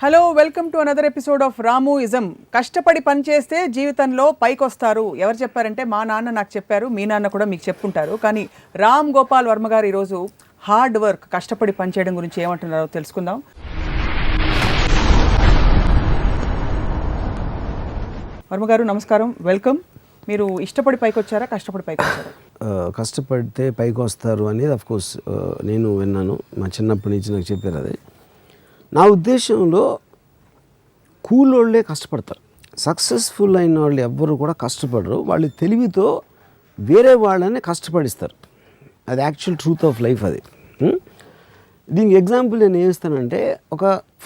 Hello, welcome to another episode of Ramu ism. కష్టపడి పని చేస్తే జీవితంలో పైకొస్తారు. ఎవరు చెప్పారంటే మా నాన్న నాకు చెప్పారు, మీ నాన్న కూడా మీకు చెప్పుంటారు. కానీ రామ్ గోపాల్ వర్మ గారు ఈరోజు హార్డ్ వర్క్, కష్టపడి పనిచేయడం గురించి ఏమంటున్నారో తెలుసుకుందాం. వర్మ గారు నమస్కారం, వెల్కమ్. మీరు ఇష్టపడి పైకి వచ్చారా, కష్టపడి పైకి వచ్చారా? కష్టపడితే పైకి వస్తారు అనేది అఫ్కోర్స్ నేను విన్నాను, మా చిన్నప్పటి నుంచి నాకు చెప్పారు. అది నా ఉద్దేశంలో కూలోళ్ళే కష్టపడతారు. సక్సెస్ఫుల్ అయిన వాళ్ళు ఎవ్వరు కూడా కష్టపడరు. వాళ్ళు తెలివితో వేరే వాళ్ళని కష్టపడిస్తారు. అది యాక్చువల్ ట్రూత్ ఆఫ్ లైఫ్. అది దీనికి ఎగ్జాంపుల్ నేను ఏం ఇస్తానంటే,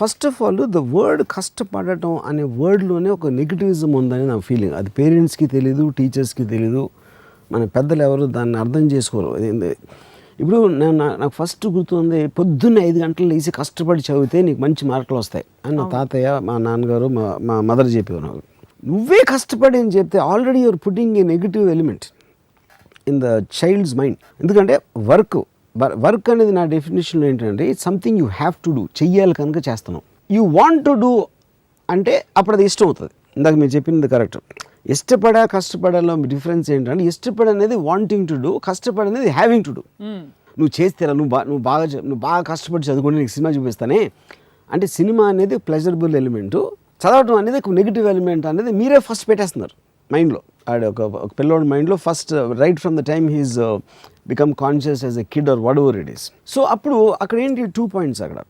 first of all the word కష్టపడటం అనే వర్డ్లోనే ఒక నెగిటివిజం ఉందని నా ఫీలింగ్. అది పేరెంట్స్కి తెలీదు, టీచర్స్కి తెలీదు, మన పెద్దలు ఎవరు దాన్ని అర్థం చేసుకోరు. ఇప్పుడు నాకు ఫస్ట్ గుర్తుంది, పొద్దున్న 5 గంటలు లేచి కష్టపడి చదివితే నీకు మంచి మార్కులు వస్తాయి అని నా తాతయ్య, మా నాన్నగారు, మా మదర్ చెప్పేవారు నాకు. నువ్వే కష్టపడి అని చెప్తే already you're putting a negative element in the child's mind. ఎందుకంటే వర్క్ అనేది నా డెఫినేషన్లో ఏంటంటే, it's something you have to do, చెయ్యాలి కనుక చేస్తున్నావు. యూ వాంట్ టు డూ అంటే అప్పుడు అది ఇష్టం అవుతుంది. ఇందాక మీరు చెప్పింది కరెక్ట్. కష్టపడాలో డిఫరెన్స్ ఏంటంటే, ఇష్టపడనేది వాంటింగ్ టు డూ, కష్టపడనేది హ్యావింగ్ టు డూ. నువ్వు చేస్తేరా, నువ్వు బాగా కష్టపడి చదువుకుంటే నీకు సినిమా చూపిస్తానే అంటే, సినిమా అనేది ప్లెజరబుల్ ఎలిమెంటు, చదవటం అనేది ఒక నెగిటివ్ ఎలిమెంట్ అనేది మీరే ఫస్ట్ పెట్టేస్తున్నారు మైండ్లో. ఒక పిల్లోడి మైండ్లో first right from the time he's become conscious as a kid or whatever it is. So అప్పుడు అక్కడ ఏంటి 2 పాయింట్స్. అక్కడ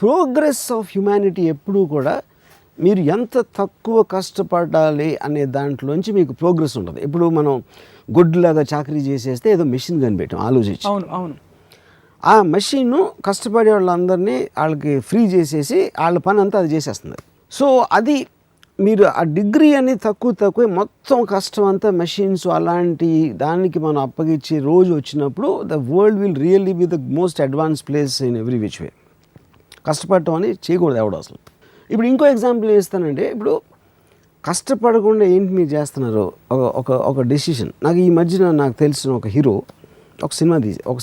ప్రోగ్రెస్ ఆఫ్ హ్యుమానిటీ ఎప్పుడూ కూడా మీరు ఎంత తక్కువ కష్టపడాలి అనే దాంట్లోంచి మీకు ప్రోగ్రెస్ ఉంటుంది. ఇప్పుడు మనం గొడ్డులాగా చాకరీ చేసేస్తే ఏదో మెషిన్ కనిపెట్టాం ఆలోచించి. అవును. ఆ మెషిన్ కష్టపడే వాళ్ళందరినీ వాళ్ళకి ఫ్రీ చేసేసి వాళ్ళ పని అంతా అది చేసేస్తుంది. సో అది మీరు ఆ డిగ్రీ అనేది తక్కువ మొత్తం కష్టం అంతా మెషిన్స్ అలాంటి దానికి మనం అప్పగించే రోజు వచ్చినప్పుడు the world will really be the most advance place in every which way. కష్టపడటం అని చేయకూడదు ఎవడు అసలు. ఇప్పుడు ఇంకో ఎగ్జాంపుల్ ఇస్తానంటే, ఇప్పుడు కష్టపడకుండా ఏంటి మీరు చేస్తున్నారు, ఒక డెసిషన్. నాకు ఈ మధ్యన నాకు తెలిసిన ఒక హీరో ఒక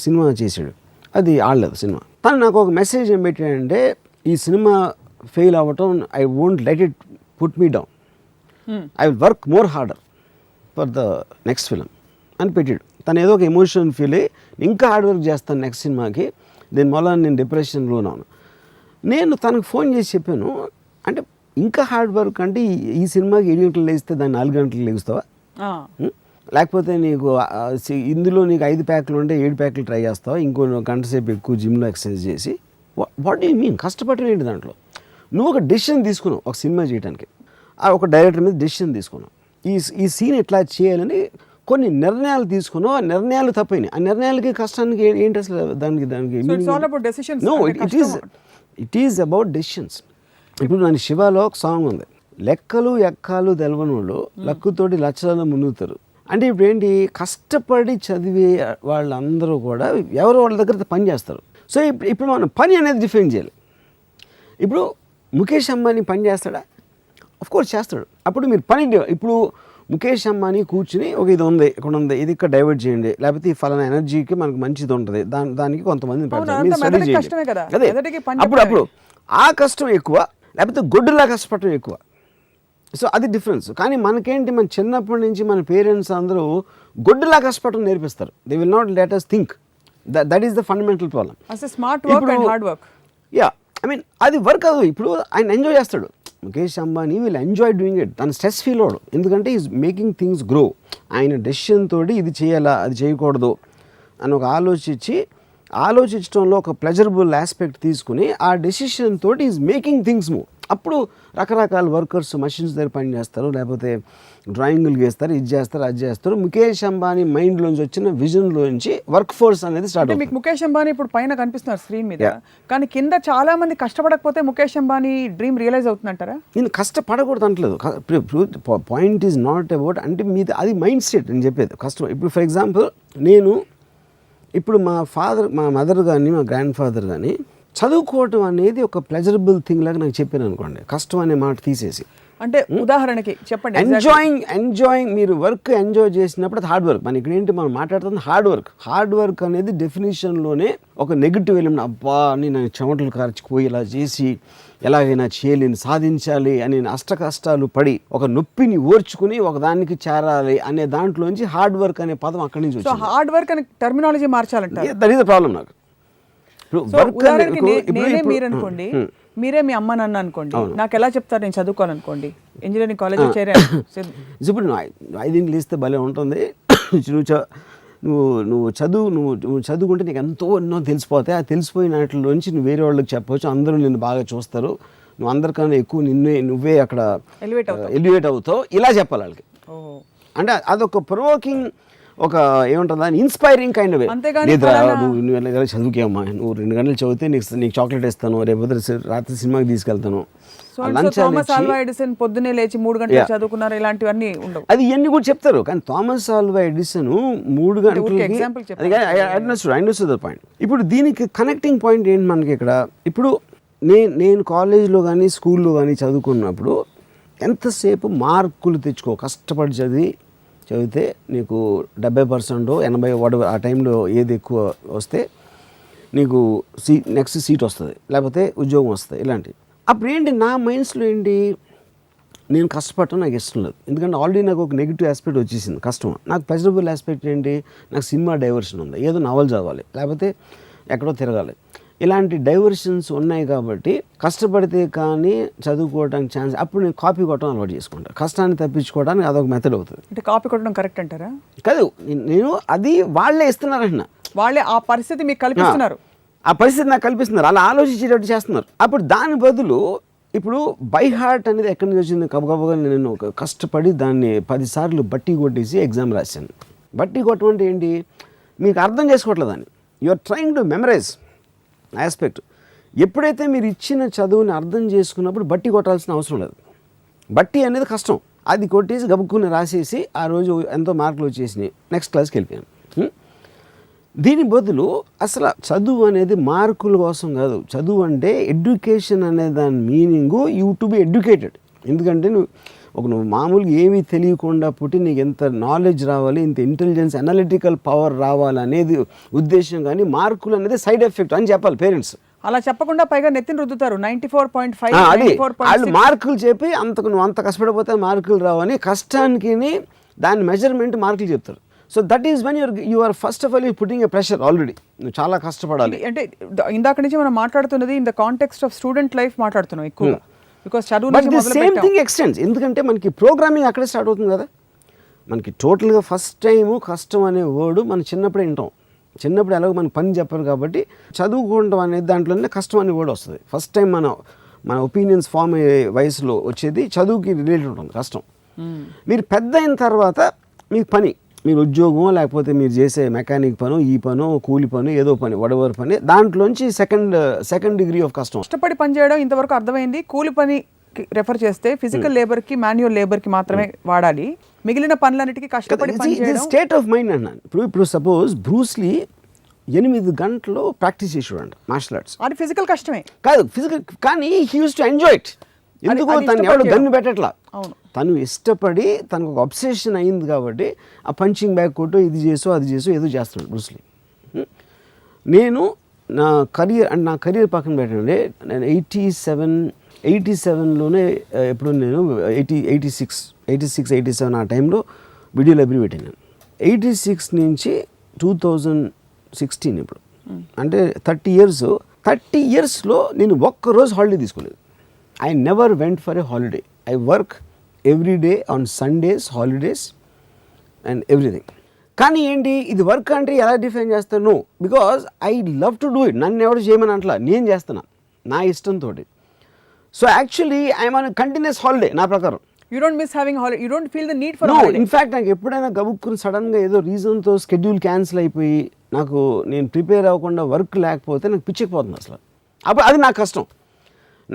సినిమా చేశాడు, అది ఆడలేదు సినిమా. తను నాకు ఒక మెసేజ్ ఏం పెట్టాడంటే, ఈ సినిమా ఫెయిల్ అవ్వటం, I won't let it put me down, I will work more harder for the next film అని పెట్టాడు. తను ఏదో ఒక ఎమోషన్ ఫీల్ అయ్యి ఇంకా హార్డ్ వర్క్ చేస్తాను నెక్స్ట్ సినిమాకి, దీని వల్ల నేను డిప్రెషన్లోనే ఉన్నాను. నేను తనకు ఫోన్ చేసి చెప్పాను, అంటే ఇంకా హార్డ్ వర్క్ అంటే ఈ సినిమాకి 7 గంటలు లేస్తే దాన్ని 4 గంటలు లేస్తావా, లేకపోతే నీకు ఇందులో నీకు 5 ప్యాక్లు ఉంటే 7 ప్యాక్లు ట్రై చేస్తావా, ఇంకో గంట సేపు ఎక్కువ జిమ్లో ఎక్సర్సైజ్ చేసి, వాట్ డూ యూ మీన్ కష్టపడటం ఏంటి? దాంట్లో నువ్వు ఒక డెసిషన్ తీసుకున్నావు ఒక సినిమా చేయడానికి, ఒక డైరెక్టర్ మీద డెసిషన్ తీసుకున్నావు, ఈ సీన్ ఎట్లా చేయాలని కొన్ని నిర్ణయాలు తీసుకున్నావు. ఆ నిర్ణయాలు తప్పైనాయి. ఆ నిర్ణయాలకి కష్టానికి ఏంటి అసలు? దానికి ఇట్ ఈజ్ అబౌట్ డెసిషన్స్. ఇప్పుడు నన్ను శివాలో ఒక సాంగ్ ఉంది, లెక్కలు ఎక్కాలు తెలవనోళ్ళు లక్కుతోటి లక్షలను మునుగుతారు. అంటే ఇప్పుడు ఏంటి, కష్టపడి చదివే వాళ్ళందరూ కూడా ఎవరో వాళ్ళ దగ్గర పని చేస్తారు. సో ఇప్పుడు మనం పని అనేది డిఫైన్ చేయాలి. ఇప్పుడు ముఖేష్ అంబానీ పని చేస్తాడా? అఫ్కోర్స్ చేస్తాడు. అప్పుడు మీరు ఇప్పుడు ముఖేష్ అంబానీ కూర్చుని ఒక ఇది ఉంది, ఇక్కడ ఉంది, ఇది ఇక్కడ డైవర్ట్ చేయండి, లేకపోతే ఈ ఫలానా ఎనర్జీకి మనకు మంచిది ఉంటుంది, దానికి కొంతమంది అదే. అప్పుడు ఆ కష్టం ఎక్కువ, లేకపోతే గొడ్డులా కష్టపడటం ఎక్కువ. సో అది డిఫరెన్స్. కానీ మనకేంటి, మన చిన్నప్పటి నుంచి మన పేరెంట్స్ అందరూ గొడ్డులా కష్టపడటం నేర్పిస్తారు. They will not let us think. That is the fundamental problem. Yeah, I mean అది వర్క్ కాదు. ఇప్పుడు ఆయన ఎంజాయ్ చేస్తాడు, Mukesh Ambani will enjoy doing it. తను స్ట్రెస్ ఫీల్ అవడు, ఎందుకంటే ఈజ్ మేకింగ్ థింగ్స్ గ్రో. ఆయన డెసిషన్ తోటి ఇది చేయాలా, అది చేయకూడదు అని ఒక ఆలోచించడంలో ఒక ప్లెజరబుల్ ఆస్పెక్ట్ తీసుకుని ఆ డెసిషన్ తోటి ఈజ్ మేకింగ్ థింగ్స్ మూవ్. అప్పుడు రకరకాల వర్కర్స్ మషిన్స్ దగ్గర పని చేస్తారు, లేకపోతే డ్రాయింగులు గీస్తారు, ఇది చేస్తారు, అది చేస్తారు. ముఖేష్ అంబానీ మైండ్లోంచి వచ్చిన విజన్లోంచి వర్క్ ఫోర్స్ అనేది స్టార్ట్ అవుతుంది. మీకు ముఖేష్ అంబానీ ఇప్పుడు పైన కనిపిస్తున్నారు స్క్రీన్ మీద, కానీ కింద చాలా మంది కష్టపడకపోతే ముఖేష్ అంబానీ డ్రీమ్ రియలైజ్ అవుతుందంటారా? నేను కష్టపడకూడదు అంటలేదు. పాయింట్ ఈజ్ నాట్ అబౌట్, అంటే మీది అది మైండ్ సెట్ నేను చెప్పేది. కష్టం ఇప్పుడు ఫర్ ఎగ్జాంపుల్ ఇప్పుడు మా మదర్ కానీ మా గ్రాండ్ ఫాదర్ కానీ చదువుకోవటం అనేది ఒక ప్లెజరబుల్ థింగ్ లాగా నాకు చెప్పాను అనుకోండి, కష్టం అనే మాట తీసేసి. అంటే ఉదాహరణకి చెప్పండి. ఎంజాయింగ్ మీరు వర్క్ ఎంజాయ్ చేసినప్పుడు అది హార్డ్ వర్క్. మన ఇక్కడ ఏంటి మనం మాట్లాడుతుంది హార్డ్ వర్క్ అనేది డెఫినేషన్లోనే ఒక నెగిటివ్ ఎలిమెంట్. అబ్బా నేను చెమటలు కార్చిపోయి ఇలా చేసి ఎలాగైనా చేయలేని సాధించాలి అని అష్ట కష్టాలు పడి ఒక నొప్పిని ఓర్చుకుని ఒక దానికి చేరాలి అనే దాంట్లోంచి హార్డ్ వర్క్ అనే పదం అక్కడి నుంచి సో వచ్చింది. హార్డ్ వర్క్ అనే టర్మినాలజీ మార్చాలంటారు. దట్ ఈస్ ద ప్రాబ్లం నాకు. ఇప్పుడు సో ఉదాహరణకి నేనే మీరు అనుకోండి, మీరే మీ అమ్మ నాన్న అనుకోండి, నాకు ఎలా చెప్తారు నేను చదువుకోవాలనుకోండి, ఇంజనీరింగ్ కాలేజ్లో చేరాను. ఇప్పుడు నువ్వు 5 ఇంటికి ఇస్తే భలే ఉంటుంది. నువ్వు చదువుకుంటే నీకు ఎన్నో తెలిసిపోతాయి. ఆ తెలిసిపోయిన వాటిలోంచి నువ్వు వేరే వాళ్ళకి చెప్పవచ్చు, అందరూ నిన్ను బాగా చూస్తారు, నువ్వు అందరికన్నా ఎక్కువ నువ్వే అక్కడ ఎలివేట్ అవుతావు, ఇలా చెప్పాలి వాళ్ళకి. అంటే అదొక ప్రొవోకింగ్, ఒక ఏమంటుంది దాన్ని ఇన్స్పైరింగ్ కైండ్ ఆఫ్ వే. లేదురా నువ్వు చదువుకేమ్మా, నువ్వు 2 గంటలు చదివితే నీకు చాక్లెట్ ఇస్తాను, రేపు రాత్రి సినిమాకి తీసుకెళ్తాను. థామస్ ఆల్వా ఎడిసన్ పొద్దునే లేచి 3 గంటలు చదువుకున్నారు, ఇలాంటివన్నీ ఉండవు. అది ఇవన్నీ కూడా చెప్తారు. కానీ థామస్ ఆల్వా ఎడిసన్ 3 గంటలకి పాయింట్. ఇప్పుడు దీనికి కనెక్టింగ్ పాయింట్ ఏంటి మనకి ఇక్కడ? ఇప్పుడు నేను కాలేజీలో కానీ స్కూల్లో కానీ చదువుకున్నప్పుడు ఎంతసేపు మార్కులు తెచ్చుకో, కష్టపడి చదివితే నీకు 70% 80 ఆ టైంలో ఏది ఎక్కువ వస్తే నీకు నెక్స్ట్ సీట్ వస్తుంది, లేకపోతే ఉద్యోగం వస్తుంది, ఇలాంటివి. అప్పుడు ఏంటి నా మైండ్స్లో ఏంటి, నేను కష్టపడటం నాకు ఇష్టం లేదు. ఎందుకంటే ఆల్రెడీ నాకు ఒక నెగిటివ్ ఆస్పెక్ట్ వచ్చేసింది, కష్టం. నాకు పాజిటివ్ ఆస్పెక్ట్ ఏంటి, నాకు సినిమా డైవర్షన్ ఉంది, ఏదో నవల్ చదవాలి, లేకపోతే ఎక్కడో తిరగాలి, ఇలాంటి డైవర్షన్స్ ఉన్నాయి. కాబట్టి కష్టపడితే కానీ చదువుకోవడానికి ఛాన్స్. అప్పుడు నేను కాపీ కొట్టడం అలవాటు చేసుకుంటాను. కష్టాన్ని తప్పించుకోవడానికి అదొక మెథడ్ అవుతుంది. అంటే కాపీ కొట్టడం కరెక్ట్ అంటారా? కాదు, నేను అది వాళ్ళే ఇస్తున్నారంటున్నా, వాళ్ళే ఆ పరిస్థితి మీకు కల్పిస్తున్నారు. ఆ పరిస్థితి నాకు కల్పిస్తున్నారు, అలా ఆలోచించేటట్టు చేస్తున్నారు. అప్పుడు దాని బదులు ఇప్పుడు బై హార్ట్ అనేది ఎక్కడి నుంచి వచ్చింది? గబగబగా నేను కష్టపడి దాన్ని 10 సార్లు బట్టి కొట్టేసి ఎగ్జామ్ రాశాను. బట్టి కొట్టడం అంటే ఏంటి, మీకు అర్థం చేసుకోవట్లేదు దాన్ని. You are trying to memorise aspect. ఎప్పుడైతే మీరు ఇచ్చిన చదువుని అర్థం చేసుకున్నప్పుడు బట్టి కొట్టాల్సిన అవసరం లేదు. బట్టి అనేది కష్టం, అది కొట్టేసి గబుక్కుని రాసేసి ఆ రోజు ఎంతో మార్కులు వచ్చేసినాయి, నెక్స్ట్ క్లాస్కి వెళ్ళిపోయాను. దీని బదులు అసలు చదువు అనేది మార్కుల కోసం కాదు. చదువు అంటే ఎడ్యుకేషన్ అనే దాని meaning you to be educated. ఎందుకంటే నువ్వు మామూలుగా ఏమీ తెలియకుండా పుట్టి నీకు ఎంత నాలెడ్జ్ రావాలి, ఇంత ఇంటెలిజెన్స్, అనలిటికల్ పవర్ రావాలి అనేది ఉద్దేశం. కానీ మార్కులు అనేది సైడ్ ఎఫెక్ట్ అని చెప్పాలి పేరెంట్స్. అలా చెప్పకుండా పైగా నెత్తిని రుద్దుతారు 94.5. అది వాళ్ళు మార్కులు చెప్పి నువ్వు అంత కష్టపడిపోతే మార్కులు రావని కష్టానికి దాని మెజర్మెంట్ మార్కులు చెప్తారు. So that is when you are first of all you putting a pressure. Already నువ్వు చాలా కష్టపడాలి. అంటే ఇందాక నుంచి మనం మాట్లాడుతున్నది in the context of student life మాట్లాడుతున్నాం ఎక్కువగా. బికాస్ చదువు సేమ్ థింగ్ ఎక్స్టెండ్స్. ఎందుకంటే మనకి ప్రోగ్రామింగ్ అక్కడే స్టార్ట్ అవుతుంది కదా. మనకి టోటల్గా ఫస్ట్ టైము కష్టం అనే వర్డ్ మనం చిన్నప్పుడే వింటాం. చిన్నప్పుడు ఎలాగో మనకు పని చెప్పరు కాబట్టి చదువుకోవడం అనేది దాంట్లోనే కష్టం అనే వర్డ్ వస్తుంది. ఫస్ట్ టైం మన ఒపీనియన్స్ ఫామ్ అయ్యే వయసులో వచ్చేది చదువుకి రిలేటెడ్ ఉంటుంది కష్టం. మీరు పెద్ద అయిన తర్వాత మీకు పని, మీరు ఉద్యోగం, లేకపోతే మీరు చేసే మెకానిక్ పను, ఈ పను, కూలి పను, ఏదో పని, వడవర్ పని, దాంట్లోంచి సెకండ్ డిగ్రీ ఆఫ్ కష్టం. కష్టపడి పని చేయడం ఇంతవరకు అర్థమైంది. కూలి పని రెఫర్ చేస్తే ఫిజికల్ లేబర్కి, మాన్యువల్ లేబర్కి మాత్రమే వాడాలి. మిగిలిన పనులన్నిటికీ కష్టపడి పని చేయడం స్టేట్ ఆఫ్ మైండ్ అన్నాను. ఇప్పుడు సపోజ్ బ్రూస్లీ 8 గంటలు ప్రాక్టీస్ చేసేవాడు మార్షల్ ఆర్ట్స్. అది ఫిజికల్ కష్టమే కాదు, ఫిజికల్. కానీ he use to enjoy it. ఎందుకు తను ఎవరు గన్ను పెట్టట్లా, తను ఇష్టపడి తనకు ఒక అబ్సెషన్ అయింది కాబట్టి ఆ పంచింగ్ బ్యాగ్ కొట్టు, ఇది చేసో అది చేసో ఏదో చేస్తున్నాడు బ్రూస్లీ. నేను నా కెరీర్ పక్కన పెట్టండి, నేను 87లోనే ఎప్పుడు నేను 86, 87 ఆ టైంలో వీడియో లైబ్రరీ పెట్టాను. 86 నుంచి 2016 ఇప్పుడు అంటే 30 ఇయర్స్లో నేను ఒక్కరోజు హాలిడే తీసుకోలేదు. I never went for a holiday. I work every day on Sundays, holidays and everything. కానీ ఏంటి ఇది వర్క్ అంటే ఎలా డిఫైన్ చేస్తాను? Because I love to do it. నన్ను ఎవరు చేయమని అంటలా, నేను చేస్తున్నా నా ఇష్టంతో. So actually I'm on continuous holiday నా ప్రకారం. You don't miss having holiday. You don't feel the need for no, holiday. In fact నాకు ఎప్పుడైనా గబుక్కుని సడన్గా ఏదో రీజన్తో స్కెడ్యూల్ క్యాన్సిల్ అయిపోయి నేను ప్రిపేర్ అవ్వకుండా వర్క్ లేకపోతే నాకు పిచ్చిపోతుంది అసలు. అప్పుడు అది నాకు కష్టం.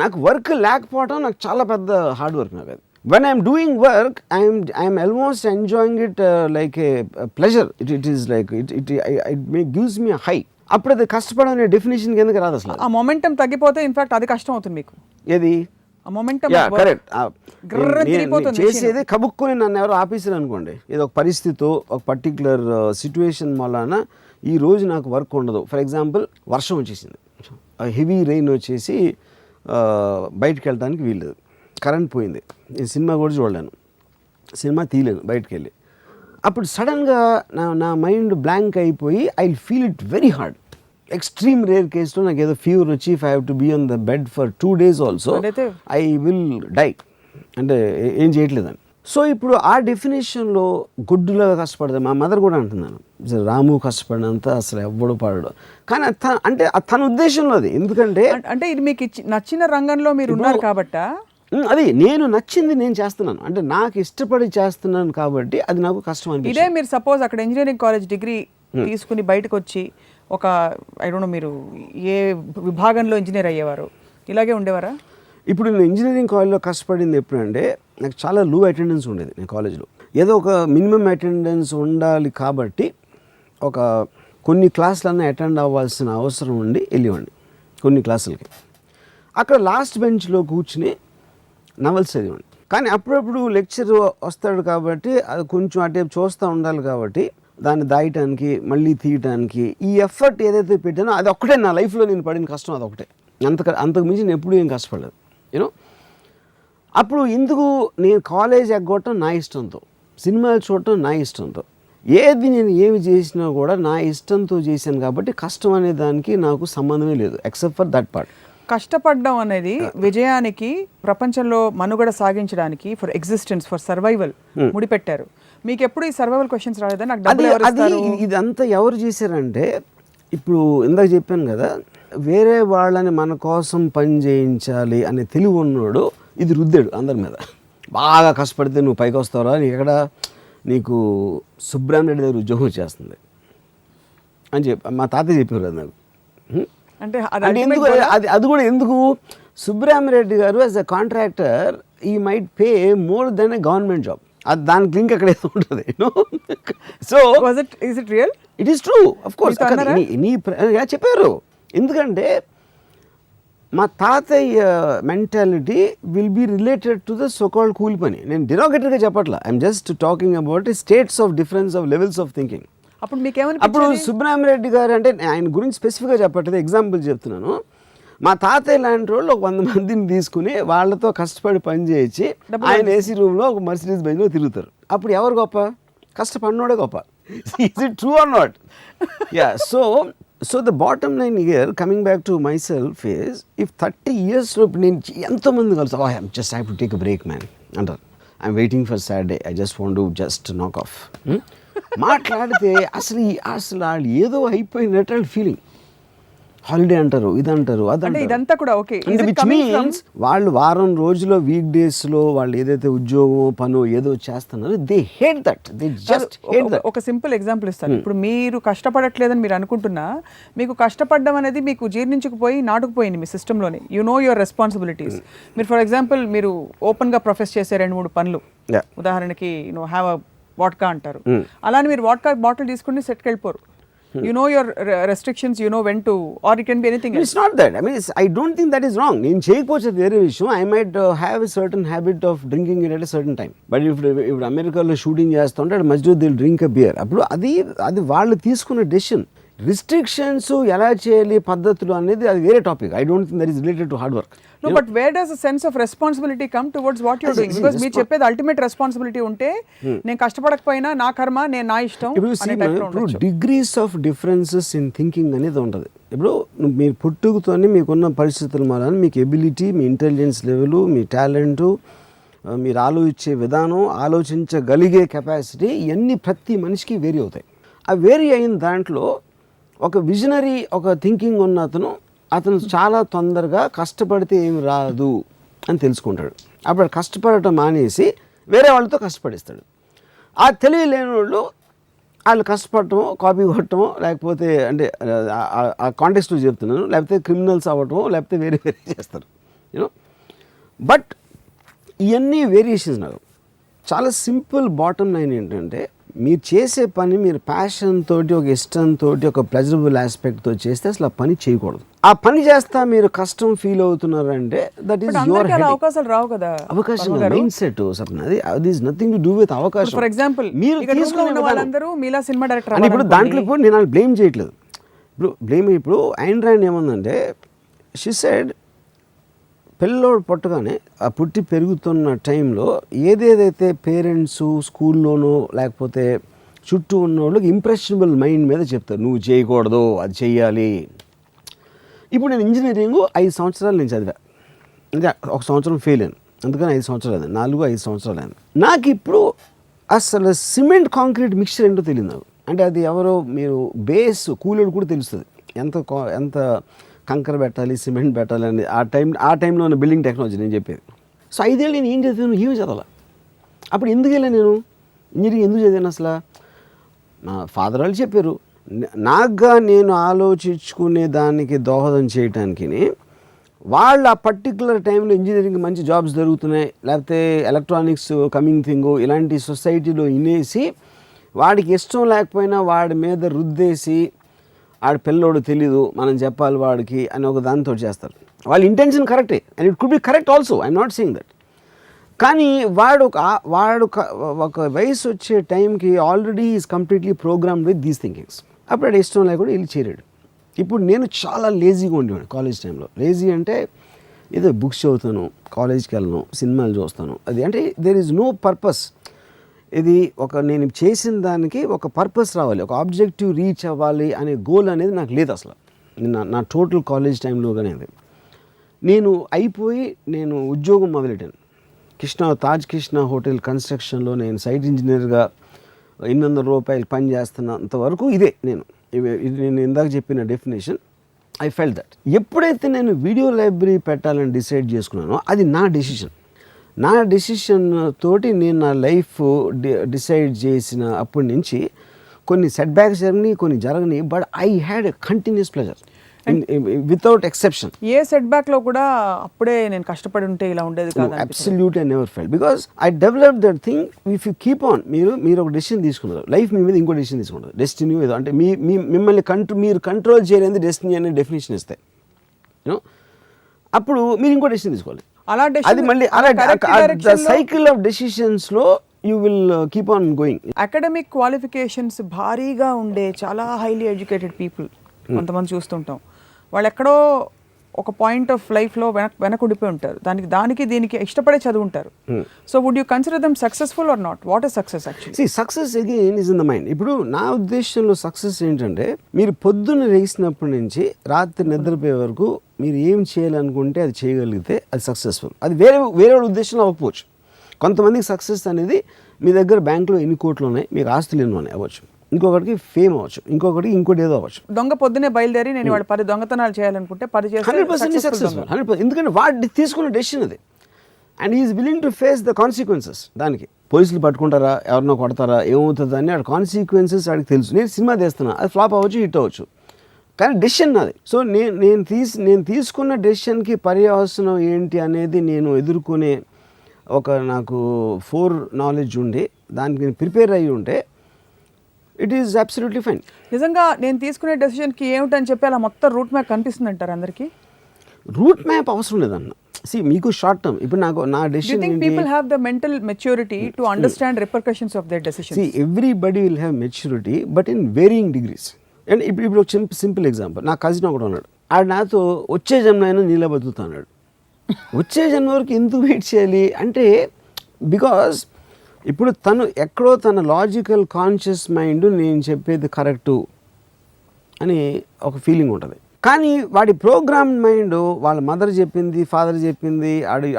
నాకు వర్క్ లేకపోవడం నాకు చాలా పెద్ద హార్డ్ వర్క్. నాకు అది when I'm doing work I'm almost enjoying it like A pleasure. It is like it gives me high. అప్పుడు అది కష్టపడడం అనే డెఫినేషన్ కిందకి రాదు అసలు. ఆ మొమెంటం తగ్గిపోతే ఇన్ఫాక్ట్ అది కష్టం అవుతుంది మీకు. ఏది ఆ మొమెంటం? కరెక్ట్. చేసేది కబుక్కుని నన్ను ఎవరో ఆఫీసర్ అనుకోండి, ఏదో ఒక పరిస్థితి, ఒక పర్టికులర్ సిచ్యువేషన్ వలన ఈ రోజు నాకు వర్క్ ఉండదు. ఫర్ ఎగ్జాంపుల్ వర్షం వచ్చేసింది, హెవీ రెయిన్ వచ్చేసి బయటికి వెళ్ళడానికి వీల్లేదు, కరెంట్ పోయింది, నేను సినిమా కూడా చూడలేను, సినిమా తీయలేను బయటికి వెళ్ళి. అప్పుడు సడన్గా నా మైండ్ బ్లాంక్ అయిపోయి I feel it very hard. Extreme rare కేసులో నాకు ఏదో ఫీవర్ వచ్చి if I have to be on the bed for 2 days also I will die, అంటే ఏం చేయట్లేదని. సో ఇప్పుడు ఆ డెఫినేషన్లో గుడ్డులాగా కష్టపడతాను. మా మదర్ కూడా అంటున్నాను, రాము కష్టపడినంత అసలు ఎవ్వడు పడడు, కానీ అంటే తన ఉద్దేశంలో అది. ఎందుకంటే అంటే ఇది మీకు నచ్చిన రంగంలో మీరు ఉన్నారు కాబట్టా, అది నేను నచ్చింది నేను చేస్తున్నాను, అంటే నాకు ఇష్టపడి చేస్తున్నాను కాబట్టి అది నాకు కష్టం అనిపిస్తుంది. ఇదే మీరు సపోజ్ అక్కడ ఇంజనీరింగ్ కాలేజ్ డిగ్రీ తీసుకుని బయటకు వచ్చి ఒక ఐ డోంట్ నో మీరు ఏ విభాగంలో ఇంజనీర్ అయ్యేవారు, ఇలాగే ఉండేవారా? ఇప్పుడు నేను ఇంజనీరింగ్ కాలేజ్లో కష్టపడింది ఎప్పుడంటే నాకు చాలా లో అటెండెన్స్ ఉండేది. నేను కాలేజ్లో ఏదో ఒక మినిమం అటెండెన్స్ ఉండాలి కాబట్టి ఒక కొన్ని క్లాసులన్నా అటెండ్ అవ్వాల్సిన అవసరం ఉండి వెళ్ళేవాడిని కొన్ని క్లాసులకి. అక్కడ లాస్ట్ బెంచ్లో కూర్చుని నవల్స్ చదివాడిని. కానీ అప్పుడప్పుడు లెక్చర్ వస్తాడు కాబట్టి అది కొంచెం అటే చూస్తూ ఉండాలి కాబట్టి దాన్ని దాయటానికి మళ్ళీ తీయటానికి ఈ ఎఫర్ట్ ఏదైతే పెట్టానో అది ఒక్కటే నా లైఫ్లో నేను పడిన కష్టం, అది ఒకటే. అంతకు మించి నేను ఎప్పుడూ ఏం కష్టపడలేదు యూనో. అప్పుడు ఎందుకు నేను కాలేజ్ ఎగ్గొట్టడం నా ఇష్టంతో, సినిమాలు చూడటం నా ఇష్టంతో, నేను ఏమి చేసినా కూడా నా ఇష్టంతో చేశాను కాబట్టి కష్టం అనే దానికి నాకు సంబంధమే లేదు ఎక్సెప్ట్ ఫర్ దట్ పార్ట్. కష్టపడడం అనేది విజయానికి, ప్రపంచంలో మనుగడ సాగించడానికి, ఫర్ ఎగ్జిస్టెన్స్, ఫర్ సర్వైవల్ ముడిపెట్టారు. మీకు ఎప్పుడు ఈ సర్వైవల్ క్వశ్చన్స్ రాలేదా? నాకు డబ్బులు ఎవరు ఇస్తారు? ఇదంతా ఎవరు చేశారంటే, ఇప్పుడు ఇందాక చెప్పాను కదా, వేరే వాళ్ళని మన కోసం పని చేయించాలి అనే తెలివి ఉన్నాడు, ఇది రుద్దాడు అందరి మీద. బాగా కష్టపడితే నువ్వు పైకి వస్తావురా, నీకు సుబ్రహ్మణ్యుడి దగ్గర ఉద్యోగం వచ్చేస్తుంది అని చెప్పి మా తాతయ్య చెప్పారు అది నాకు. అంటే ఎందుకు అది కూడా ఎందుకు, సుబ్రహ్మణ్యుడి గారు as a contractor he might pay more than a government job. అది దానికి లింక్ అక్కడ ఏదో ఉంటుంది. So it is true of course. చెప్పారు. ఎందుకంటే మా తాతయ్య mentality will be related to the so called కూలి పని. నేను డిరోగేటరీగా చెప్పట్లా, I'm just talking about states of difference of levels of thinking. అప్పుడు సుబ్రహ్మణ్యరెడ్డి గారు, అంటే ఆయన గురించి స్పెసిఫిక్గా చెప్పట్లేదు, ఎగ్జాంపుల్ చెప్తున్నాను. మా తాతయ్య లాంటి వాళ్ళు ఒక 100 మందిని తీసుకుని వాళ్ళతో కష్టపడి పని చేయించి ఆయన ఏసీ రూమ్లో ఒక మర్సిడీస్ బెంజ్లో తిరుగుతారు. అప్పుడు ఎవరు గొప్ప? కష్టపడినోడే గొప్ప. Is it true or not? Yeah. So the bottom line here, coming back to myself, is if 30 yearsలో నేను ఎంతోమంది కలిసి I'm just have to take a break man అంటారు. I'm waiting for Saturday, I just want to just knock off. మాట్లాడితే అసలు వాళ్ళు ఏదో అయిపోయినట్టు వాళ్ళు ఫీలింగ్. హాలిడే అంటారు, ఇదంటారు, ఇదంతా కూడా ఓకే. విచ్ మీన్స్ వాళ్ళు వారం రోజులో వీక్ డేస్లో వాళ్ళు ఏదైతే ఉద్యోగం పనో ఏదో చేస్తున్నారో they hate that, they just hate that. ఒక సింపుల్ ఎగ్జాంపుల్ ఇస్తాను. ఇప్పుడు మీరు కష్టపడట్లేదని మీరు అనుకుంటున్నా, మీకు కష్టపడడం అనేది మీకు జీర్ణించుకుపోయి నాటుకుపోయింది మీ సిస్టంలోనే. You know your responsibilities. మీరు ఫర్ ఎగ్జాంపుల్ మీరు ఓపెన్గా ప్రొఫెస్ చేసే 2-3 పనులు, ఉదాహరణకి హ్యావ్ అ వాడ్కా అంటారు. అలానే మీరు వాడ్కా బాటిల్ తీసుకుని సెట్కి వెళ్ళిపోరు. You know your restrictions, you know when to, or it can be anything else. It's not that. I mean, I don't think that is wrong. నేను చేయకపోతే వేరే విషయం. I might have a certain habit of drinking it at a certain time. But if అమెరికాలో shooting చేస్తుంటే మధ్యలో they'll drink a beer. అప్పుడు అది వాళ్ళు తీసుకున్న డెసిషన్. రిస్ట్రిక్షన్స్ ఎలా చేయాలి పద్ధతులు అనేది అది వేరే topic. I don't think that is related to hard work. No, but where does a sense of responsibility come towards what you're doing? Because మీరు చెప్పేది అల్టిమేట్ రెస్పాన్సిబిలిటీ ఉంటే నేను కష్టపడకపోయినా నా కర్మ, నేను నా ఇష్టం. ఇప్పుడు degrees of differences in thinking అనేది ఉంటుంది. ఇప్పుడు మీరు పుట్టుకతోనే మీకున్న పరిస్థితుల మూలాన మీకు ఎబిలిటీ, మీ ఇంటెలిజెన్స్ లెవెల్, మీ టాలెంటు, మీరు ఆలోచించే విధానం, ఆలోచించగలిగే కెపాసిటీ, ఇవన్నీ ప్రతి మనిషికి వేరీ అవుతాయి. ఆ వేరీ అయిన దాంట్లో ఒక విజనరీ, ఒక థింకింగ్ ఉన్న అతను చాలా తొందరగా కష్టపడితే ఏమి రాదు అని తెలుసుకుంటాడు. అప్పుడు కష్టపడటం మానేసి వేరే వాళ్ళతో కష్టపడిస్తాడు. ఆ తెలివి లేని వాళ్ళు కష్టపడటమో, కాపీ కొట్టడమో, లేకపోతే అంటే ఆ కాంటెక్స్ట్లో చెప్తున్నాను, లేకపోతే క్రిమినల్స్ అవ్వటమో, లేకపోతే వేరే చేస్తారు యూనో. బట్ ఇవన్నీ వేరియేషన్స్. నాకు చాలా సింపుల్ బాటమ్ లైన్ ఏంటంటే, మీరు చేసే పని మీరు ప్యాషన్ తోటి, ఒక ఇష్టంతో, ఒక ప్లెజరబుల్ ఆస్పెక్ట్తో చేస్తే అసలు ఆ పని చేయకూడదు. ఆ పని చేస్తా మీరు కష్టం ఫీల్ అవుతున్నారంటే దట్ ఈస్ యువర్ హెడ్. అవకాశాలు రావు కదా. అవకాశం మైండ్ సెట్ సప్న, అది is nothing to do with అవకాశం. ఫర్ ఎగ్జాంపుల్ మీరు తీసుకున్న వాళ్ళందరూ మీలా సినిమా డైరెక్టర్. అని ఇప్పుడు దాంట్లో కూడా నేను బ్లేమ్ చేయట్లేదు. ఇప్పుడు ఐన్ ర్యాండ్ ఏమందంటే, షీ సెడ్ పిల్లోడు పుట్టగానే ఆ పుట్టి పెరుగుతున్న టైంలో ఏదేదైతే పేరెంట్స్ స్కూల్లోనో లేకపోతే చుట్టూ ఉన్న వాళ్ళకి ఇంప్రెషనబుల్ మైండ్ మీద చెప్తారు, నువ్వు చేయకూడదు అది చెయ్యాలి. ఇప్పుడు నేను ఇంజనీరింగ్ 5 సంవత్సరాలు నేను చదివా, అంటే 1 సంవత్సరం ఫెయిల్ అయ్యాను, అందుకని 5 సంవత్సరాలు అయింది, 4-5 సంవత్సరాలు అయింది. నాకు ఇప్పుడు అసలు సిమెంట్ కాంక్రీట్ మిక్చర్ ఏంటో తెలియదు నాకు. అంటే అది ఎవరో మీరు బేస్ కూలోడు కూడా తెలుస్తుంది ఎంత కంకర పెట్టాలి సిమెంట్ పెట్టాలి అని ఆ టైంలో ఉన్న బిల్డింగ్ టెక్నాలజీ నేను చెప్పేది. సో 5 ఏళ్ళు నేను ఏం చదివాను, ఏమి చదవాలి. అప్పుడు ఎందుకు వెళ్ళాను నేను ఇంజనీరింగ్, ఎందుకు చదివాను అసలు? మా ఫాదర్ వాళ్ళు చెప్పారు, నాకుగా నేను ఆలోచించుకునే దానికి దోహదం చేయటానికి. వాళ్ళు ఆ పర్టికులర్ టైంలో ఇంజనీరింగ్ మంచి జాబ్స్ జరుగుతున్నాయి, లేకపోతే ఎలక్ట్రానిక్స్ కమింగ్ థింగ్ ఇలాంటి సొసైటీలో వినేసి వాడికి ఇష్టం లేకపోయినా వాడి మీద రుద్దేసి ఆడ పిల్లోడు తెలీదు మనం చెప్పాలి వాడికి అని ఒక దాంతో చేస్తారు. వాళ్ళ ఇంటెన్షన్ కరెక్టే and it could be correct also, I'm not saying that. కానీ వాడు ఒక వయసు వచ్చే టైంకి already is completely programmed with these thinkings. అప్పుడు అది ఇష్టం లేకుండా వెళ్ళి చేరాడు. ఇప్పుడు నేను చాలా లేజీగా ఉండేవాడు కాలేజ్ టైంలో. లేజీ అంటే ఏదో బుక్స్ చదువుతాను, కాలేజ్కి వెళ్ళను, సినిమాలు చూస్తాను, అది అంటే దేర్ ఈజ్ నో పర్పస్. ఇది నేను చేసిన దానికి ఒక పర్పస్ రావాలి, ఒక ఆబ్జెక్టివ్ రీచ్ అవ్వాలి అనే గోల్ అనేది నాకు లేదు అసలు. నా టోటల్ కాలేజ్ టైంలోగానే అది నేను అయిపోయి నేను ఉద్యోగం మొదలెట్టాను. తాజ్ కృష్ణ హోటల్ కన్స్ట్రక్షన్లో నేను సైట్ ఇంజనీర్గా 800 రూపాయలు పని చేస్తున్నంత వరకు ఇదే నేను ఇందాక చెప్పిన డెఫినేషన్. I felt that. ఎప్పుడైతే నేను వీడియో లైబ్రరీ పెట్టాలని డిసైడ్ చేసుకున్నానో అది నా డెసిషన్ తోటి నేను నా లైఫ్ డిసైడ్ చేసిన అప్పటి నుంచి కొన్ని సెట్ బ్యాక్స్ జరిగినాయి, కొన్ని జరగని, but I had a continuous pleasure without exception. A set back లో కూడా అప్పుడే నేను కష్టపడి ఉంటే ఇలా ఉండేది కాదు. Absolutely I never felt because I develop that thing. If you keep on, మీరు ఒక డెసిషన్ తీసుకున్నారు, లైఫ్ మీ మీద ఇంకో డెసిషన్ తీసుకుంటారు, డెస్టినీ ఏదో అంటే మిమ్మల్ని మీరు కంట్రోల్ చేయలేని డెస్టినీ అనే డెఫినేషన్ ఇస్తాయి. యూనో అప్పుడు మీరు ఇంకో డెసిషన్ తీసుకోవాలి. అది మళ్ళీ సైకిల్ ఆఫ్ డెసిషన్స్ లో you will keep on going. Academic qualifications భారీగా ఉండే చాలా హైలీ ఎడ్యుకేటెడ్ పీపుల్ కొంతమంది చూస్తుంటాం, వాళ్ళు ఎక్కడో ఒక పాయింట్ ఆఫ్ లైఫ్లో వెనకుండిపోయి ఉంటారు, దీనికి ఇష్టపడే చదువుంటారు. So would you consider them successful or not? What is success actually? Success again is in the mind. ఇప్పుడు నా ఉద్దేశంలో సక్సెస్ ఏంటంటే, మీరు పొద్దున్న లేచినప్పటి నుంచి రాత్రి నిద్రపోయే వరకు మీరు ఏం చేయాలనుకుంటే అది చేయగలిగితే అది సక్సెస్ఫుల్. అది వేరే ఉద్దేశంలో అవ్వకపోవచ్చు. కొంతమందికి సక్సెస్ అనేది మీ దగ్గర బ్యాంకులో ఎన్ని కోట్లు ఉన్నాయి, మీకు ఆస్తులు ఎన్ని ఉన్నాయి అవ్వచ్చు, ఇంకొకటికి ఫేమ్ అవ్వచ్చు, ఇంకోటి ఏదో అవ్వచ్చు. దొంగ పొద్దునే బయలుదేరి నేను వాడు 10 దొంగతనాలు చేయాలనుకుంటే 10 చేస్తే 100% సక్సెస్ఫుల్. 100%. ఎందుకంటే వాడు తీసుకున్న డెసిషన్ అది and is willing to face the consequences. దానికి పోలీసులు పట్టుకుంటారా, ఎవరినో కొడతారా, ఏమవుతుంది అని వాడి కాన్సిక్వెన్సెస్ వాడికి తెలుసు. నేను సినిమా తీస్తున్నా, అది ఫ్లాప్ అవ్వచ్చు, హిట్ అవ్వచ్చు, కానీ డెసిషన్ నాది. సో నేను తీసుకున్న డెసిషన్కి పర్యవసనం ఏంటి అనేది నేను ఎదుర్కొనే నాకు ఫోర్ నాలెడ్జ్ ఉండి దానికి నేను ప్రిపేర్ అయ్యి ఉంటే ఇట్ ఈస్ అబ్సల్యూట్లీ ఫైన్. నిజంగా నేను తీసుకునే డెసిషన్కి ఏమిటని చెప్పి అలా మొత్తం రూట్ మ్యాప్ కనిపిస్తుంది అంటారు అందరికీ? రూట్ మ్యాప్ అవసరం లేదన్న. మీకు షార్ట్ టర్మ్ ఇప్పుడు నా decision people have the mental maturity to understand repercussions of their decision. Everybody will have maturity but in varying degrees. And ఇప్పుడు ఒక సింపుల్ ఎగ్జాంపుల్, నా కజిన్ ఒకడు ఉన్నాడు, ఆడు నాతో వచ్చే జన్మైనా నీళ్ళ బతుకుతా అన్నాడు. వచ్చే జన్మ వరకు ఎందుకు వెయిట్ చేయాలి అంటే, బికాజ్ ఇప్పుడు తను ఎక్కడో తన లాజికల్ కాన్షియస్ మైండ్ నేను చెప్పేది కరెక్టు అని ఒక ఫీలింగ్ ఉంటుంది. కానీ వాడి ప్రోగ్రామ్ మైండ్ వాళ్ళ మదర్ చెప్పింది, ఫాదర్ చెప్పింది,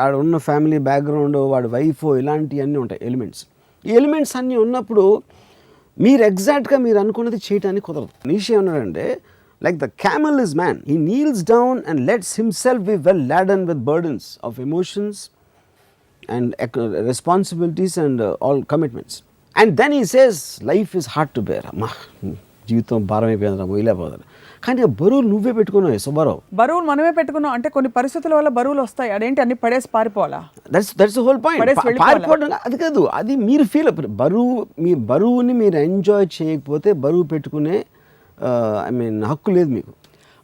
ఆడ ఉన్న ఫ్యామిలీ బ్యాక్గ్రౌండ్, వాడి వైఫ్, ఇలాంటివన్నీ ఉంటాయి ఎలిమెంట్స్. ఈ ఎలిమెంట్స్ అన్నీ ఉన్నప్పుడు మీరు ఎగ్జాక్ట్గా మీరు అనుకున్నది చేయడానికి కుదరదు. నీషే ఉన్నాడంటే like the camel is man, he kneels down and lets himself be well laden with burdens of emotions and responsibilities and all commitments, and then he says life is hard to bear. అమ్మా జీవితం భారం అయిపోయిందిరా, మొయిలేపోతారు. కానీ బరువులు నువ్వే పెట్టుకున్నావు సుబ్బారావు. బరువులు మనమే పెట్టుకున్నాం అంటే కొన్ని పరిస్థితుల వల్ల బరువులు వస్తాయి, అదేంటి అన్ని పడేసి పారిపోవాలా? That's the whole point. పారిపోవడం అది కాదు, అది మీరు ఫీల్ అయ్యారు. మీ బరువుని మీరు ఎంజాయ్ చేయకపోతే బరువు పెట్టుకునే హక్కు లేదు మీకు.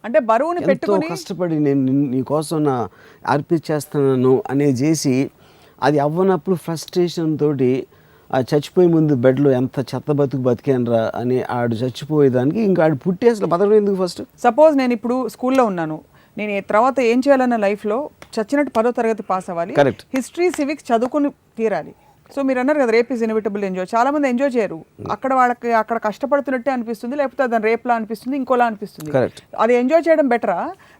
అంటే బరువుని పెట్టుకొని కష్టపడి నేను నీకోసం అర్పించేస్తున్నాను అనేది చేసి అది అవ్వనప్పుడు ఫ్రస్ట్రేషన్ తోటి ఆ చచ్చిపోయే ముందు బెడ్లో ఎంత చెత్త బతికానరా అని ఆడు చచ్చిపోయేదానికి ఇంకా ఆడు పుట్టి అసలు బతకడం ఎందుకు? ఫస్ట్ సపోజ్ నేను ఇప్పుడు స్కూల్లో ఉన్నాను, నేను తర్వాత ఏం చేయాలన్న లైఫ్లో చచ్చినట్టు 10వ తరగతి పాస్ అవ్వాలి, Correct. హిస్టరీ సివిక్స్ చదువుకుని తీరాలి. సో మీరు అన్నారు కదా రేప్ ఈజ్ ఇన్విటబుల్ ఎంజాయ్, చాలా మంది ఎంజాయ్ చేయరు. అక్కడ వాళ్ళకి అక్కడ కష్టపడుతున్నట్టే అనిపిస్తుంది, లేకపోతే దాని రేప్లా అనిపిస్తుంది, ఇంకోలా అనిపిస్తుంది. Correct. అది ఎంజాయ్ చేయడం బెటరా,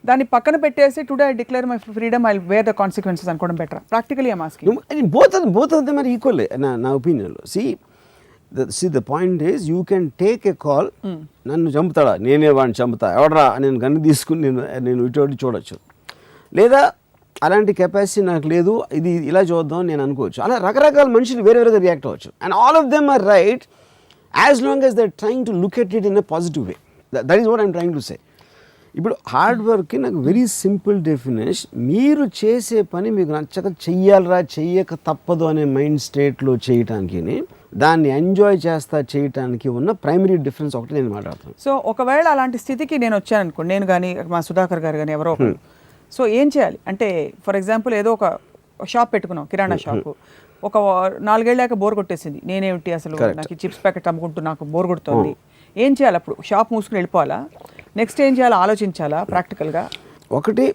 దాన్ని పక్కన పెట్టేసి today I declare my freedom I wear the consequences అనుకోవడం బెటరా? Practically I'm asking. both of them are equal నా ఒపీనియన్లో. The point is you can take a call, నన్ను చంపుతాడా, నేనే వాడిని చంపుతా, ఎవడరా నేను గన్ను తీసుకుని నేను ఇటువంటి చూడొచ్చు, లేదా అలాంటి కెపాసిటీ నాకు లేదు, ఇది ఇలా చూద్దాం నేను అనుకోవచ్చు. అలా రకరకాల మనుషులు వేరేగా రియాక్ట్ అవ్వచ్చు. And all of them are right as long as they're trying to look at it in a positive way. That is what I'm trying to say. ఇప్పుడు హార్డ్ వర్క్కి నాకు వెరీ సింపుల్ డెఫినేషన్, మీరు చేసే పని మీకు నచ్చక చెయ్యాలరా, చెయ్యక తప్పదు అనే మైండ్ స్టేట్లో చేయటానికి, దాన్ని ఎంజాయ్ చేస్తా చేయటానికి ఉన్న ప్రైమరీ డిఫరెన్స్ ఒకటి నేను మాట్లాడుతాను. సో ఒకవేళ అలాంటి స్థితికి నేను వచ్చాను అనుకోండి, నేను కానీ మా సుధాకర్ గారు కానీ ఎవరో ఒకరు, సో ఏం చేయాలి అంటే ఫర్ ఎగ్జాంపుల్ ఏదో ఒక షాప్ పెట్టుకున్నాం, కిరాణా షాపు, ఒక 4 ఏళ్ళాక బోర్ కొట్టేసింది, నేనేమిటి అసలు నాకు చిప్స్ ప్యాకెట్ అమ్ముకుంటూ నాకు బోర్ కొడుతుంది, ఏం చేయాలి? అప్పుడు షాప్ మూసుకుని వెళ్ళిపోవాలా? నెక్స్ట్ ఏం చేయాలో ఆలోచించాలా ప్రాక్టికల్గా? ఒకటి,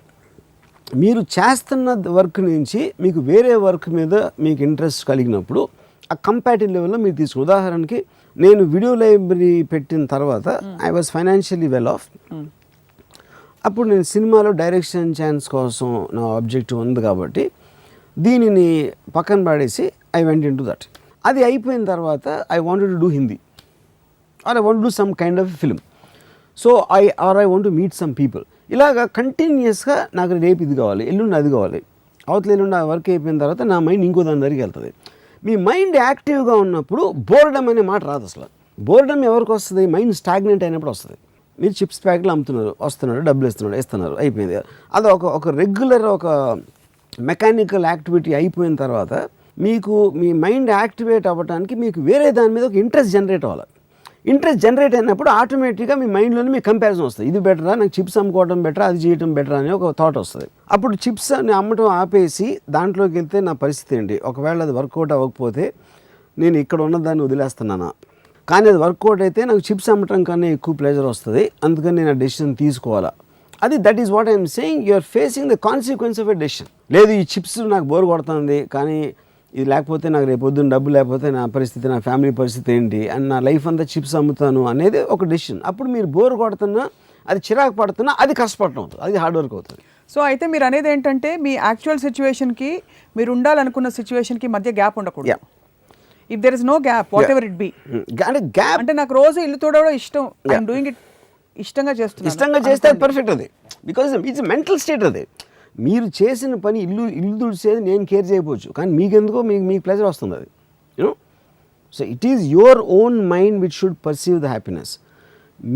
మీరు చేస్తున్న వర్క్ నుంచి మీకు వేరే వర్క్ మీద మీకు ఇంట్రెస్ట్ కలిగినప్పుడు ఆ కంపాటివ్ లెవెల్లో మీరు తీసుకుని, ఉదాహరణకి నేను వీడియో లైబ్రరీ పెట్టిన తర్వాత I was financially well of. అప్పుడు నేను సినిమాలో డైరెక్షన్ ఛాన్స్ కోసం నా ఆబ్జెక్టివ్ ఉంది కాబట్టి దీనిని పక్కన పడేసి I went into that. అది అయిపోయిన తర్వాత I wanted to do Hindi or I want do some kind of film. So I want to meet some people. ఇలాగా కంటిన్యూస్గా నాకు రేపు ఇది కావాలి, ఎల్లుండి అది కావాలి, అవతల ఎల్లుండి ఆ వర్క్ అయిపోయిన తర్వాత నా మైండ్ ఇంకో దాని దగ్గరికి వెళ్తుంది. మీ మైండ్ యాక్టివ్గా ఉన్నప్పుడు బోర్డమ్ అనే మాట రాదు అసలు. బోర్డమ్ ఎవరికి వస్తుంది? మైండ్ స్టాగ్నెంట్ అయినప్పుడు వస్తుంది. మీరు చిప్స్ ప్యాకెట్లు అమ్ముతున్నారు, వస్తున్నారు, డబ్బులు ఇస్తున్నారు, అయిపోయింది. అది ఒక రెగ్యులర్ ఒక మెకానికల్ యాక్టివిటీ అయిపోయిన తర్వాత మీకు మీ మైండ్ యాక్టివేట్ అవ్వడానికి మీకు వేరే దాని మీద ఒక ఇంట్రెస్ట్ జనరేట్ అవ్వాలి. ఇంట్రెస్ట్ జనరేట్ అయినప్పుడు ఆటోమేటిక్గా మీ మైండ్లోనే మీకు కంపారిజన్ వస్తుంది. ఇది బెటరా, నాకు చిప్స్ అమ్ముకోవడం బెటరా, అది చేయడం బెటరా అని ఒక థాట్ వస్తుంది. అప్పుడు చిప్స్ అమ్మటం ఆపేసి దాంట్లోకి వెళ్తే నా పరిస్థితి ఏంటి? ఒకవేళ అది వర్కౌట్ అవ్వకపోతే నేను ఇక్కడ ఉన్నదాన్ని వదిలేస్తున్నానా? కానీ అది వర్కౌట్ అయితే నాకు చిప్స్ అమ్మటం కన్నా ఎక్కువ ప్లెజర్ వస్తుంది, అందుకని నేను ఆ డెసిషన్ తీసుకోవాలా? అది that is what I'm saying, you're facing the consequence of a decision. లేదు ఈ చిప్స్ నాకు బోర్ కొడుతుంది, కానీ ఇది లేకపోతే నాకు రేపు పొద్దున్న డబ్బు లేకపోతే నా పరిస్థితి, నా ఫ్యామిలీ పరిస్థితి ఏంటి, అండ్ నా లైఫ్ అంతా చిప్స్ అమ్ముతాను అనేది ఒక డెసిషన్. అప్పుడు మీరు బోర్ కొడుతున్నా, అది చిరాకు పడుతున్నా, అది కష్టపడటం అవుతుంది, అది హార్డ్ వర్క్ అవుతుంది. సో అయితే మీరు అనేది ఏంటంటే మీ యాక్చువల్ సిచ్యువేషన్కి మీరు ఉండాలనుకున్న సిచ్యువేషన్కి మధ్య గ్యాప్ ఉండకూడదు. If there is no gap, whatever it be, gap అంటే నాకు రోజు ఇల్లు తోడవడం ఇష్టం, ఐఎమ్ డూయింగ్ ఇట్, ఇష్టంగా చేస్తే అది పర్ఫెక్ట్. అది బికాజ్ ఇట్స్ మెంటల్ స్టేట్. అది మీరు చేసిన పని ఇల్లు తుడిచేది నేను కేర్ చేయకపోవచ్చు, కానీ మీకెందుకో మీకు ప్లెజర్ వస్తుంది అది, you know. So it is your own mind which should perceive the happiness.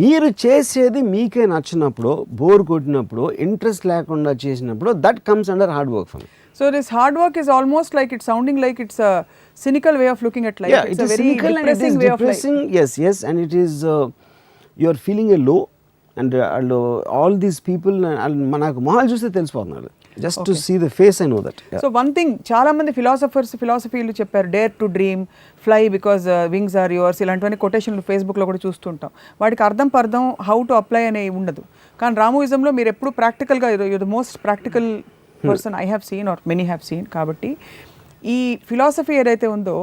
మీరు చేసేది మీకే నచ్చినప్పుడు, బోర్ కొట్టినప్పుడు, ఇంట్రెస్ట్ లేకుండా చేసినప్పుడు, that comes under hard work for me. So this hard work is almost like it's sounding like it's a cynical way of looking at life. Yeah, it's it a is very cynical depressing and it is way depressing. of life. Yes, and it is you are feeling a low, and all these people, manaku mahal చూస్తే తెలిసిపోతున్నారు. Just to see the face, I know that. Yeah. So one thing, చాలా మంది ఫిలాసఫీలు చెప్పారు, dare to dream, fly because wings are yours, ఇలాంటివన్నీ కొటేషన్లు ఫేస్బుక్లో కూడా చూస్తుంటాం. వాటికి అర్థం పర్థం హౌ టు అప్లై అనే ఉండదు. కానీ రామోయిజంలో మీరు ఎప్పుడు ప్రాక్టికల్గా you the most practical person I have seen or many have seen. కాబట్టి ఈ ఫిలాసఫీ ఏదైతే ఉందో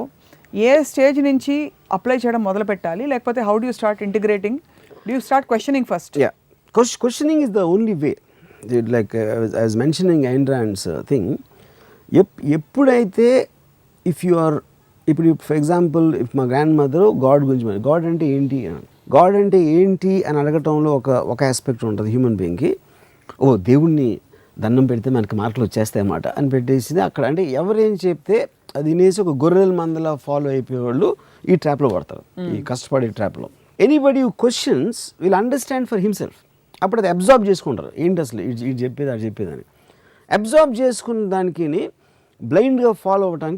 ఏ స్టేజ్ నుంచి అప్లై చేయడం మొదలు పెట్టాలి, లేకపోతే how do you start integrating, do you start questioning first? Yeah, questioning is the only way. Like I was mentioning Ayn Rand's thing, ఎప్పుడైతే ఇఫ్ యు ఆర్, ఇప్పుడు ఫర్ ఎగ్జాంపుల్ ఇఫ్ మా grand mother God గురించి, God అంటే ఏంటి అని అడగటంలో ఒక aspect ఉంటుంది human బీయింగ్కి. ఓ దేవుణ్ణి దండం పెడితే మనకి మార్కులు వచ్చేస్తాయి అన్నమాట అని పెట్టేసింది అక్కడ. అంటే ఎవరేం చెప్తే అది వినేసి ఒక గొర్రెల మందలా ఫాలో అయిపోయేవాళ్ళు ఈ ట్రాప్లో పడతారు, ఈ కష్టపడే ట్రాప్లో. Anybody who questions will understand for himself. అప్పుడు అది అబ్జార్బ్ చేసుకుంటారు, ఏంటి అసలు ఇది చెప్పేది అది చెప్పేదని. అబ్జార్బ్ చేసుకున్న దానికి బ్లైండ్గా ఫాలో అవ్వడానికి